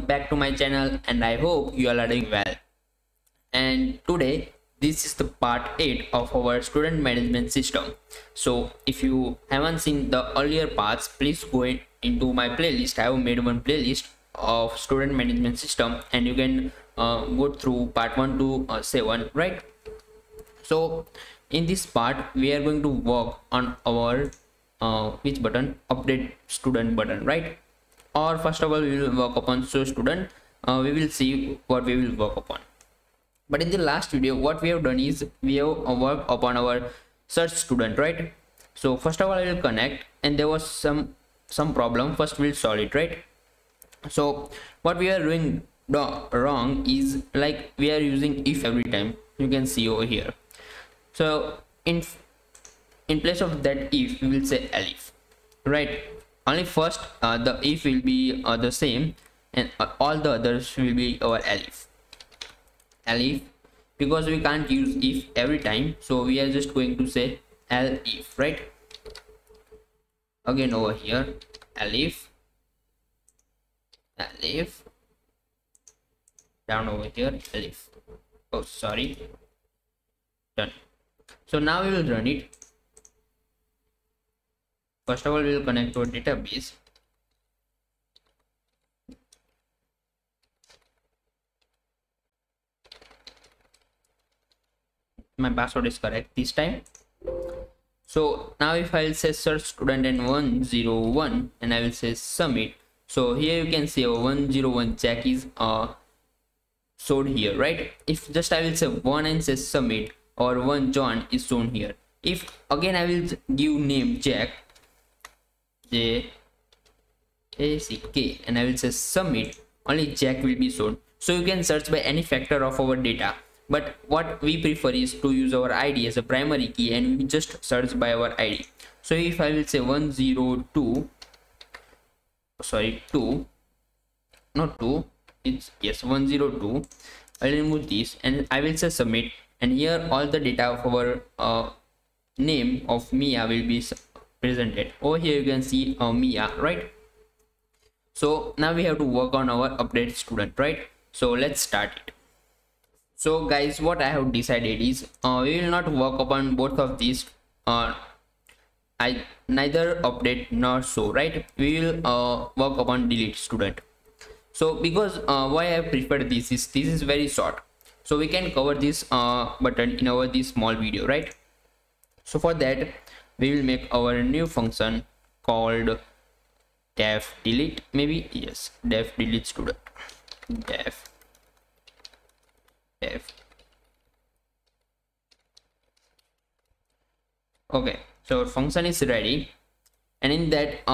welcome back to my channel, and I hope you all are doing well. And today this is the part 8 of our student management system. So if you haven't seen the earlier parts, please go into my playlist. I have made one playlist of student management system, and you can go through part 1 to 7, right? So in this part we are going to work on our which button, update student button, right? Or first of all we will work upon show student. We will see what we will work upon. But in the last video what we have done is we have worked upon our search student, right? So first of all I will connect, and there was some problem. First we'll solve it, right? So what we are doing wrong is, like, we are using if every time. You can see over here. So in place of that if, we will say elif, right? Only first the if will be the same, and all the others will be our elif, because we can't use if every time, so we are just going to say elif, right? Again over here, elif, down over here, elif. Oh sorry, done. So now we will run it. First of all we will connect to a database. My password is correct this time. So now if I will say search student and 101, and I will say submit, so here you can see 101 Jack is showed here, right? If just I will say 1 and say submit, or 1 John is shown here. If again I will give name Jack, J-A-C-K, and I will say submit, only Jack will be shown. So you can search by any factor of our data, but what we prefer is to use our ID as a primary key, and we just search by our ID. So if I will say 102, sorry 2, not 2, it's yes 102, I will remove this and I will say submit, and here all the data of our name of Mia will be presented. Over here you can see Mia, right? So now we have to work on our update student, right? So let's start it. So guys, what I have decided is we will not work upon both of these, neither update nor show, right? We will work upon delete student. So because why I prefer this is very short, so we can cover this button in our this small video, right? So for that we will make our new function called def delete, maybe, yes, def delete student, def. Okay, so our function is ready, and in that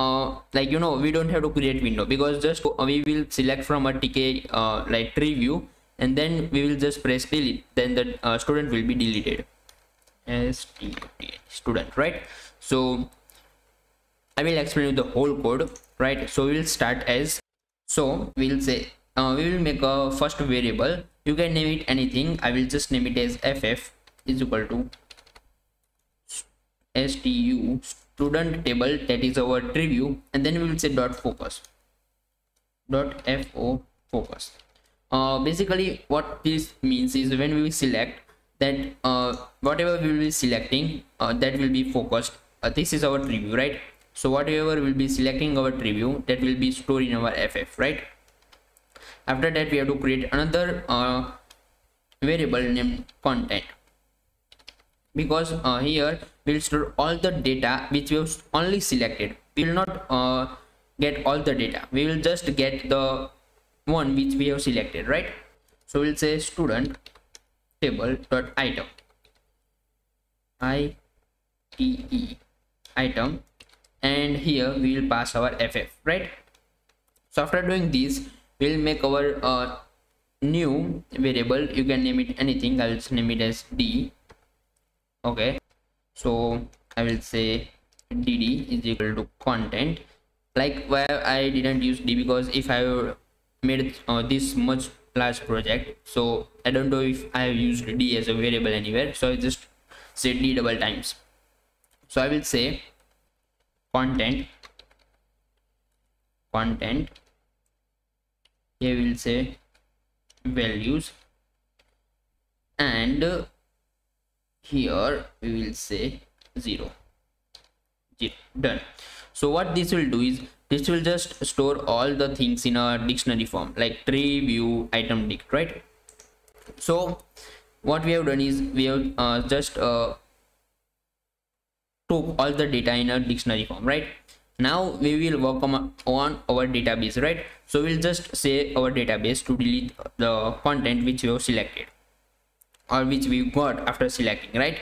like, you know, we don't have to create window, because just we will select from a tk like tree view, and then we will just press delete, then the student will be deleted as student, right? So I will explain you the whole code, right? So we will start as, so we will say we will make a first variable. You can name it anything. I will just name it as ff is equal to stu student table, that is our tree view, and then we will say dot focus, dot focus. Basically what this means is, when we select that whatever we will be selecting, that will be focused. This is our tree view, right? So whatever will be selecting our tree view, that will be stored in our ff, right? After that we have to create another variable named content, because here we will store all the data which we have only selected. We will not get all the data, we will just get the one which we have selected, right? So we'll say student table dot item, item, and here we will pass our ff, right? So after doing this, we'll make our new variable. You can name it anything. I'll just name it as d. Okay, so I will say dd is equal to content. Like, why I didn't use d, because if I made this much large project, so I don't know if I have used d as a variable anywhere, so I just say d double times. So I will say content here we will say values, and here we will say 0. Done. So what this will do is this will just store all the things in a dictionary form, like tree, view, item, dict, right? So what we have done is we have just took all the data in a dictionary form, right? Now we will work on our database, right? So we'll just say our database to delete the content which we have selected or which we got after selecting, right?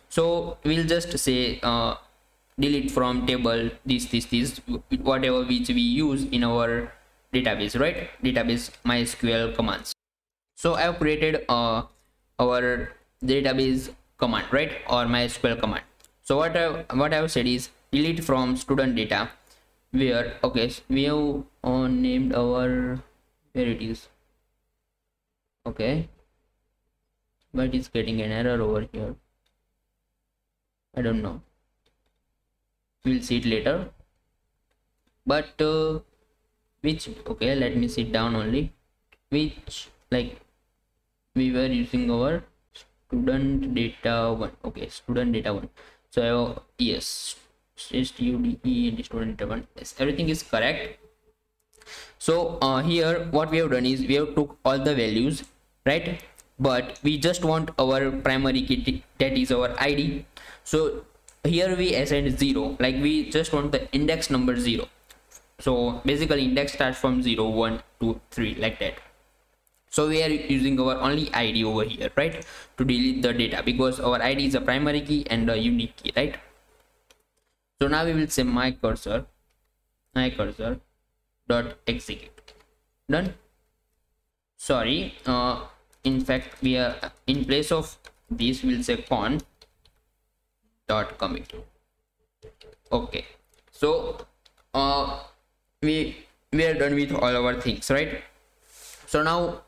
So we'll just say delete from table this whatever which we use in our database, right? Database MySQL commands. So I have created our database command, right, or MySQL command. So what I have said is delete from student data, where okay, we have named our, where it is, okay, but it's getting an error over here. I don't know, we'll see it later. But which, okay, let me sit down only, which, like, we were using our student data 1, okay, student data 1. So yes, stude and student data 1, yes, everything is correct. So here what we have done is we have took all the values, right, but we just want our primary key, that is our ID. So here we assigned 0, like we just want the index number 0. So basically index starts from 0, 1, 2, 3, like that. So we are using our only ID over here, right, to delete the data, because our ID is a primary key and a unique key, right? So now we will say my cursor dot execute. Done. Sorry, in fact we are, in place of this we'll say con dot commit. Okay, so we are done with all our things, right? So now,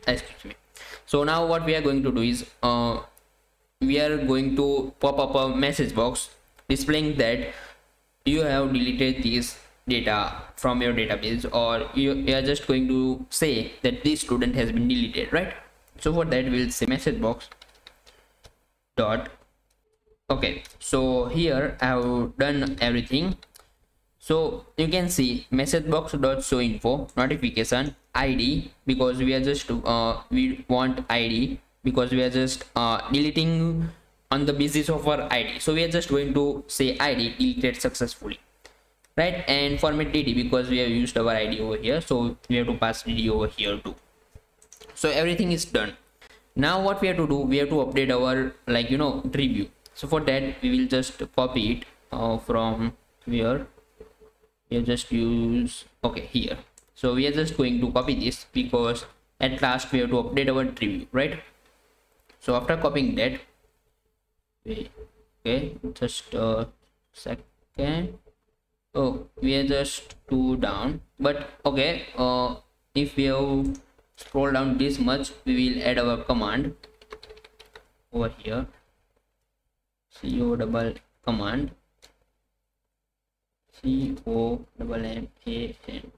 excuse me, so now what we are going to do is we are going to pop up a message box displaying that you have deleted this data from your database, or you are just going to say that this student has been deleted, right? So for that we'll say message box dot, okay, so here I have done everything. So you can see message box dot show info notification ID, because we are just we want ID because we are just deleting on the basis of our ID. So we are just going to say ID deleted successfully, right? And format DD because we have used our ID over here, so we have to pass DD over here too. So everything is done. Now what we have to do, we have to update our, like, you know, tree view. So for that we will just copy it from here. We just use, okay, here. So we are just going to copy this because at last we have to update our tree view, right? So after copying that, okay, just a second. Oh, we are just 2 down, but okay, if we have scroll down this much, we will add our command over here. CO double command, COMMAN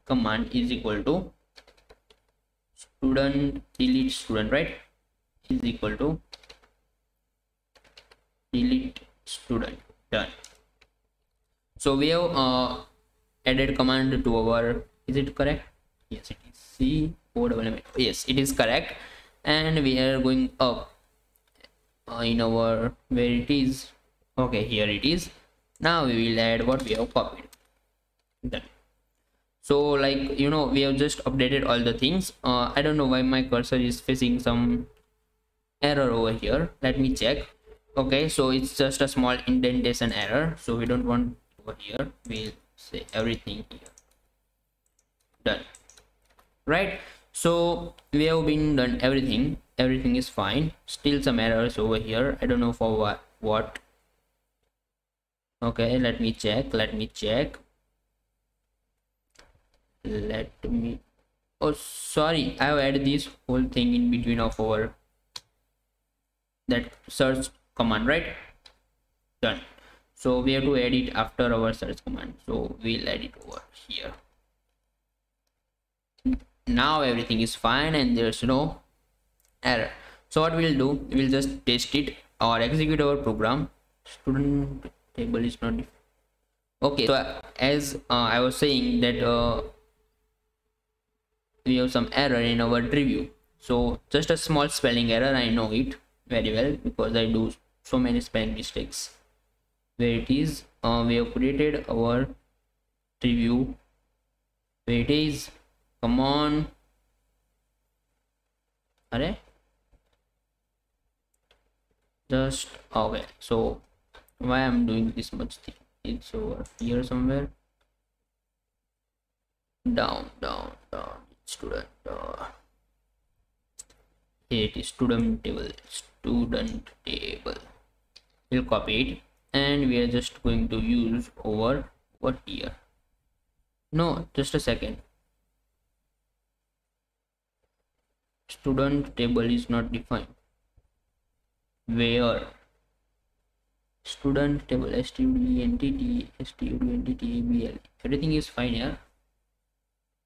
command is equal to student delete student, right, is equal to delete student. Done. So we have added command to our, is it correct? Yes, it is COMMAN. Yes, it is correct. And we are going up in our, where it is, okay, here it is. Now we will add what we have copied. Done. So, like, you know, we have just updated all the things. I don't know why my cursor is facing some error over here. Let me check. Okay, so it's just a small indentation error, so we don't want over here. We'll say everything here. Done. Right, so we have been done everything is fine. Still some errors over here, I don't know for what. Okay, let me check, oh sorry, I have added this whole thing in between of our that search command, right? Done. So we have to add it after our search command, so we'll add it over here. now everything is fine and there's no error. So what we'll do, we'll just test it or execute our program. Student table is not okay. So as I was saying that we have some error in our review. So just a small spelling error, I know it very well because I do so many spelling mistakes. Where it is, we have created our review. Where it is, come on. Array. Just okay. So why I'm doing this much thing? It's over here somewhere. Down. Student. Here it is. Student table. We'll copy it and we are just going to use over here. No, just a second. Student table is not defined. Where? Student table std entity abl. Everything is fine here.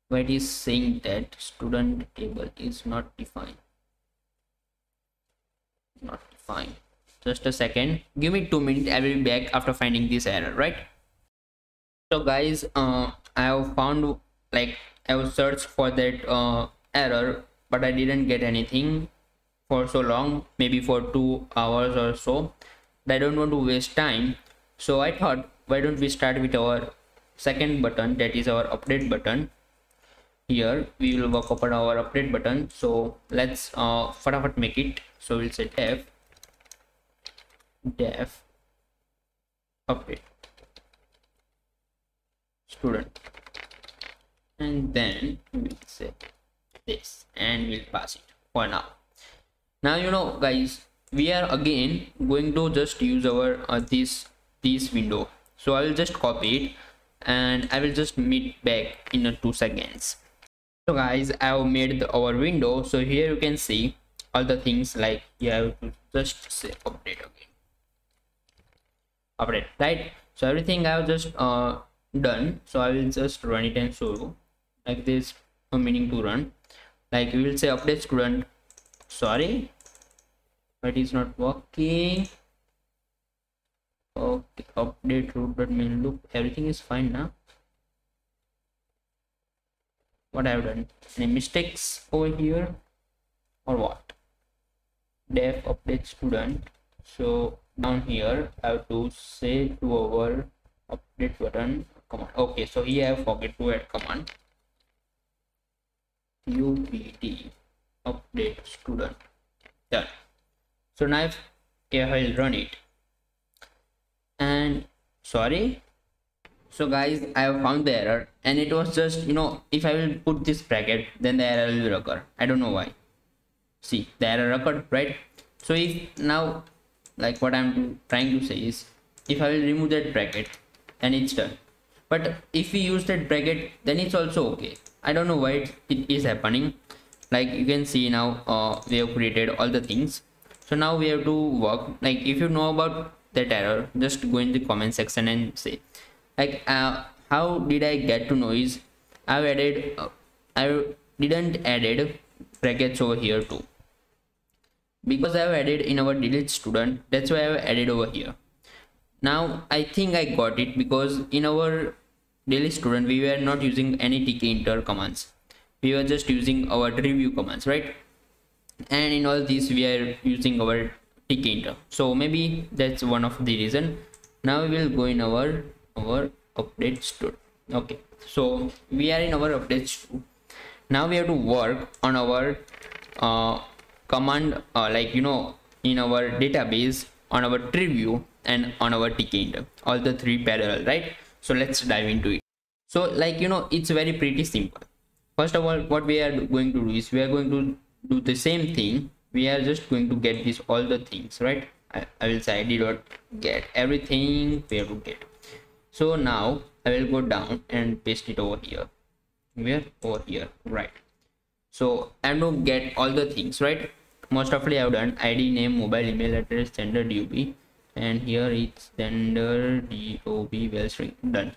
But it is saying that student table is not defined. Just a second. Give me 2 minutes. I will be back after finding this error, right? So guys, I have found, like, I have searched for that error, but I didn't get anything for so long, maybe for 2 hours or so. I don't want to waste time, so I thought, why don't we start with our second button, that is our update button. Here we will work upon our update button. So let's fatafat make it. So we'll say def update student, and then we'll say this and we'll pass it for now. Now, you know guys, we are again going to just use our this window. So I will just copy it and I will just meet back in 2 seconds. So guys, I have made our window. So here you can see all the things, like you have to just say update again, update, right? So everything I have just done. So I will just run it and show you like this, meaning to run. Like we will say update student. Sorry, but it's not working. Okay, update root.main loop. Everything is fine now. What I have done? Any mistakes over here or what? Def update student. So down here I have to say to our update button command. Okay, so here I forget to add command. UPT update student. Done. So now if I will run it, and sorry, so guys, I have found the error, and it was just, you know, if I will put this bracket, then the error will occur. I don't know why. See, the error occurred, right? So if now, like what I'm trying to say is, if I will remove that bracket, then it's done. But if we use that bracket, then it's also okay. I don't know why it is happening. Like you can see now, we have created all the things. So now we have to work. Like if you know about that error, just go in the comment section and say, like, how did I get to know is I've added, I didn't added brackets over here too, because I have added in our delete student. That's why I have added over here. Now I think I got it, because in our delete student we were not using any tkinter commands. We were just using our review commands, right? And in all these we are using our tkinter. So maybe that's one of the reason. Now we will go in our update student. Okay, so we are in our update student. Now we have to work on our command, like, you know, in our database, on our review, and on our tkinter, all the 3 parallel, right? So let's dive into it. So, like, you know, it's very pretty simple. First of all, what we are going to do is we are going to do the same thing. We are just going to get this all the things, right? I will say id dot get everything we have to get. So now I will go down and paste it over here. Where? Over here, right? So I'm going to get all the things, right? Most of it I've done: id, name, mobile, email address, gender, dob, and here it's gender, dob, well string. Done.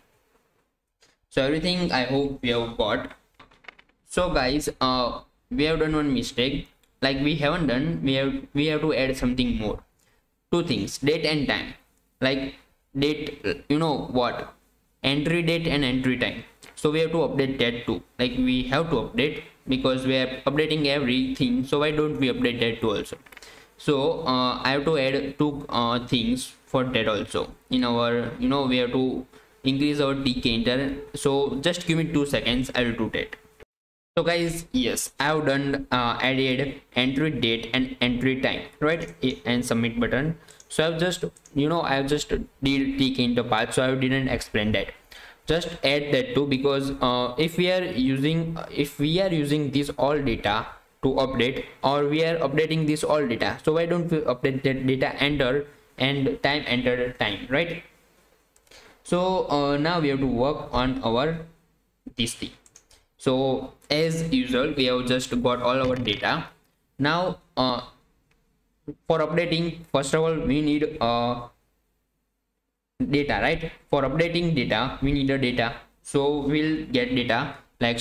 So everything I hope we have got. So guys, we have done one mistake. Like we haven't done, we have to add something more. Two things, date and time. Like date, you know what, entry date and entry time. So we have to update that too. Like we have to update because we are updating everything. So why don't we update that too also? So I have to add two things for that also. In our, we have to increase our tkinter. So just give me 2 seconds. I will do that. So guys, yes, I have done added entry date and entry time, right? And submit button. So I've just, I've just did tkinter part, so I didn't explain that. Just add that too, because if we are using this all data to update, or we are updating this all data, so why don't we update that data enter and time enter time, right? So now we have to work on our this thing. So as usual, we have just got all our data. Now for updating, first of all, we need data, right? For updating data, we need a data. So we'll get data, like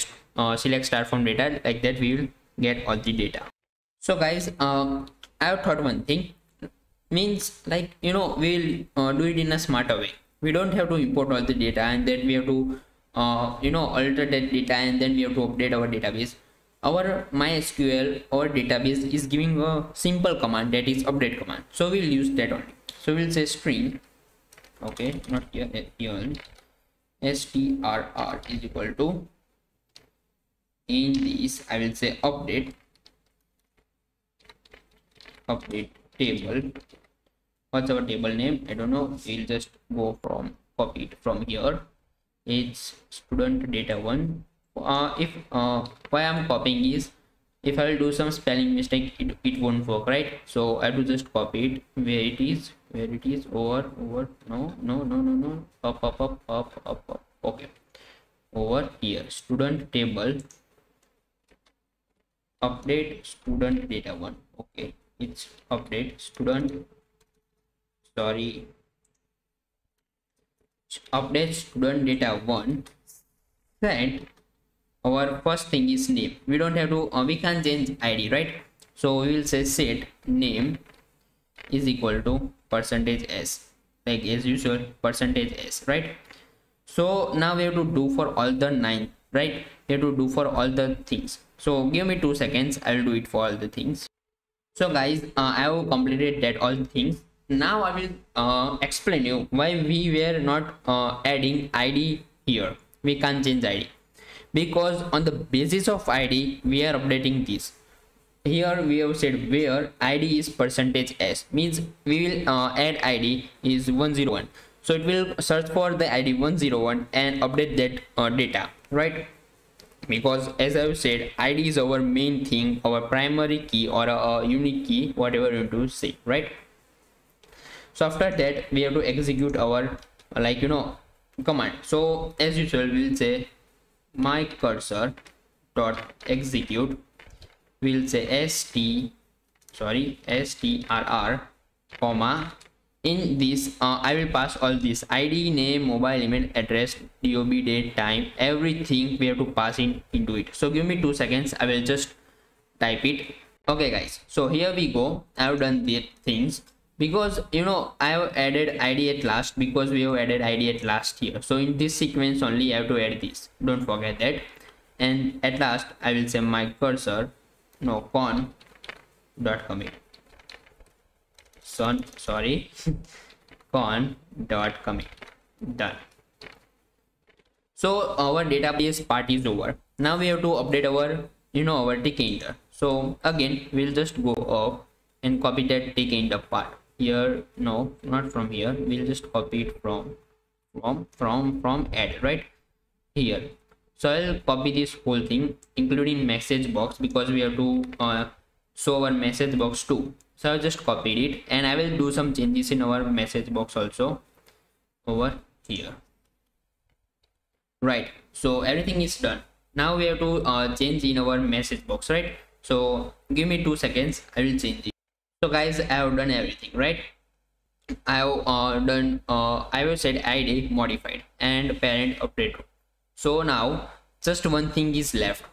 select start from data, like that we will get all the data. So guys, I have thought one thing, means like, we'll do it in a smarter way. We don't have to import all the data and then we have to alter that data and then we have to update our database. Our MySQL, our database is giving a simple command, that is update command. So we'll use that only. So we'll say string, okay, not here, strr is equal to, in this I will say update table. What's our table name? I don't know. We'll just go from copy it from here. It's student data 1. If why I'm copying is, if I will do some spelling mistake, it won't work, right? So I have to just copy it where it is over, no, up, okay, over here, student table, update student data 1. Okay, it's update student, sorry, update student data 1. Set our first thing is name. We don't have to, we can change id, right? So we will say set name is equal to %s, like as usual, %s, right? So now we have to do for all the 9, right? We have to do for all the things. So give me 2 seconds, I will do it for all the things. So guys, I have completed that all the things. Now I will explain you why we were not adding id here. We can't change id because on the basis of id we are updating this. Here we have said where id is %s, means we will add id is 101. So it will search for the id 101 and update that data, right? Because as I've said, id is our main thing, our primary key or a unique key, whatever you want to say, right? So after that we have to execute our command. So as usual, we'll say my cursor dot execute, we'll say strr comma, in this I will pass all this id, name, mobile, email, address, dob, date, time, everything we have to pass into it. So give me 2 seconds, I will just type it. Okay guys, so here we go. I have done the things because I have added id at last, because we have added id at last here. So in this sequence only I have to add this, don't forget that. And at last I will say my cursor con dot commit, con dot commit, done. So our database part is over. Now we have to update our our tkinter. So again we'll just go up and copy that tkinter part here. No, not from here, we'll just copy it from add, right here. So I'll copy this whole thing including message box, because we have to show our message box too. So I just copied it and I will do some changes in our message box also over here, right? So everything is done. Now we have to change in our message box, right? So give me 2 seconds, I will change it. So guys, I have done everything, right? I have done I will set id modified and parent update. So now just one thing is left.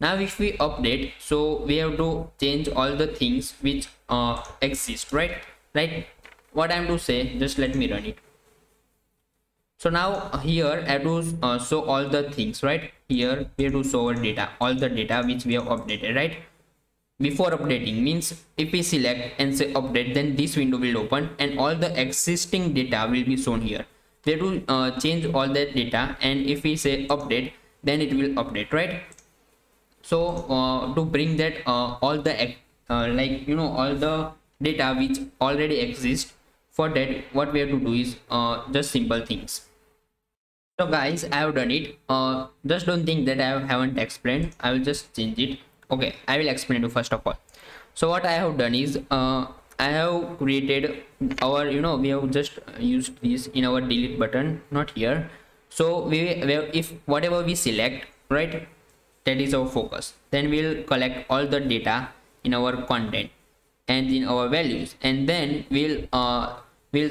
Now if we update, so we have to change all the things which exist, right? What I'm to say, just let me run it. So now here I have to show all the things, right? Here we have to show our data, all the data which we have updated, right? Before updating means if we select and say update, then this window will open and all the existing data will be shown here. We have to change all that data, and if we say update, then it will update, right? So to bring that all the all the data which already exist, for that what we have to do is just simple things. So guys, I have done it. Just don't think that I haven't explained. I will just change it. Okay, I will explain to first of all. So what I have done is I have created our, we have just used this in our delete button, not here. So if whatever we select, right, that is our focus, then we'll collect all the data in our content and in our values, and then we'll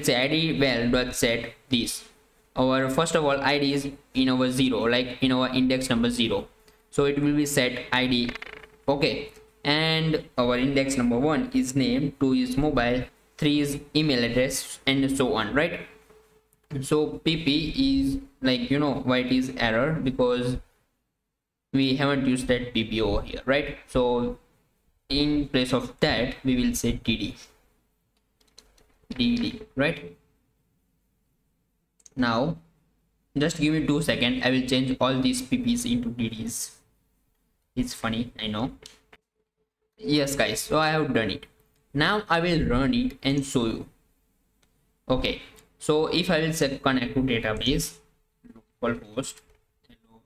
say id val dot set this. Our first of all id is in our 0, like in our index number 0, so it will be set id. Okay, and our index number 1 is name, 2 is mobile, 3 is email address, and so on, right? So pp is why it is error, because we haven't used that pp over here, right? So in place of that we will say dd, right? Now just give me 2 seconds, I will change all these pp's into dds. It's funny, I know. Yes guys, so I have done it. Now I will run it and show you. Okay, so if I will say connect to database, localhost,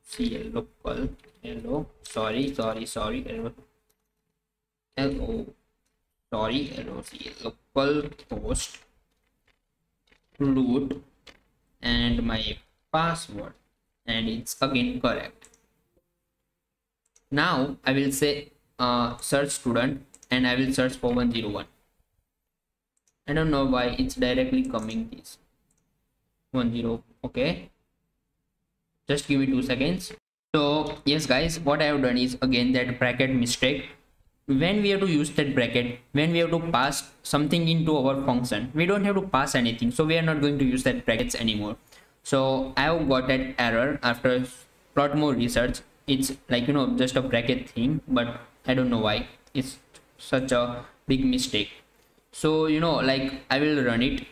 cl local, hello, sorry, hello, cl localhost, root, and my password, and it's again correct. Now I will say search student, and I will search for 101. I don't know why it's directly coming this 10. Okay, just give me 2 seconds. So yes guys, what I have done is again that bracket mistake. When we have to use that bracket, when we have to pass something into our function, we don't have to pass anything, so we are not going to use that brackets anymore. So I have got that error after a lot more research. It's just a bracket thing, but I don't know why it's such a big mistake. So I will run it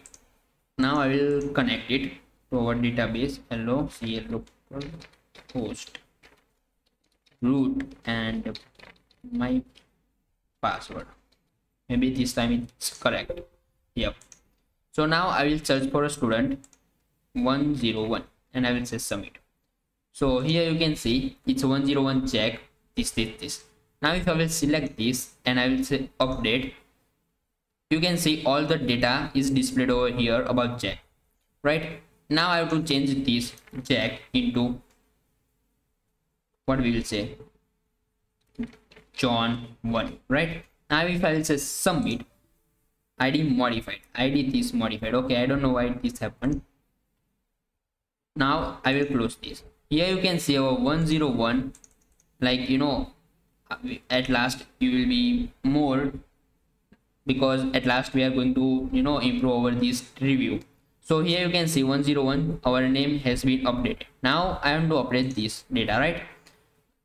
now. I will connect it to our database. Hello, cl localhost, root, and my password. Maybe this time it's correct. Yep. So now I will search for a student 101 and I will say submit. So here you can see it's 101 check this. Now if I will select this and I will say update, you can see all the data is displayed over here about Jack, right? Now I have to change this Jack into what we will say John 1, right? Now if I will say submit, id modified, id is modified. Okay, I don't know why this happened. Now I will close this. Here you can see our 101, at last you will be more, because at last we are going to improve over this review. So here you can see 101, our name has been updated. Now I am to update this data, right?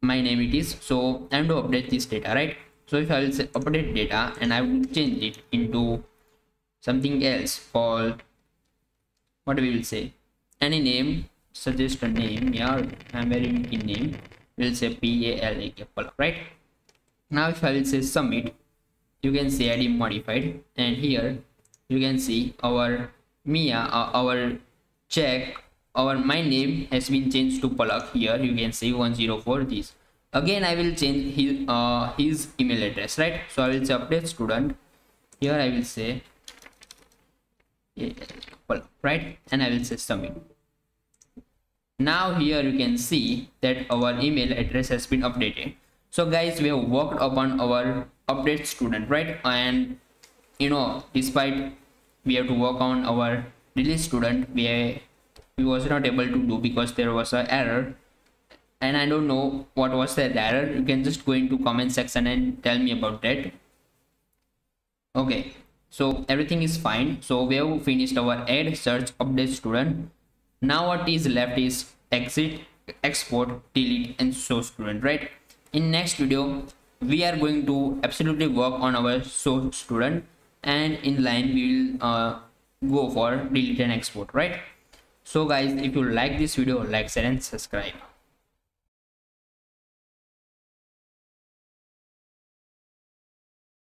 My name it is, so I am to update this data, right? So if I will say update data and I will change it into something else called, what we will say, any name, suggest a name. Yeah, I'm very in name, we'll say PALAK, right? Now if I will say submit, you can see id modified, and here you can see our our check, my name has been changed to Palak. Here you can see 104 this. Again I will change his email address, right? So I will say update student, here I will say Palak, right? And I will say submit. Now here you can see that our email address has been updated. So guys, we have worked upon our update student, right? And despite we have to work on our delete student, we was not able to do because there was an error. and I don't know what was the error. You can just go into comment section and tell me about that. Okay, so everything is fine. So we have finished our add, search, update student. Now what is left is exit, export, delete, and show student, right? In next video we are going to absolutely work on our show student, and in line we will go for delete and export, right? So guys, if you like this video, like, share and subscribe.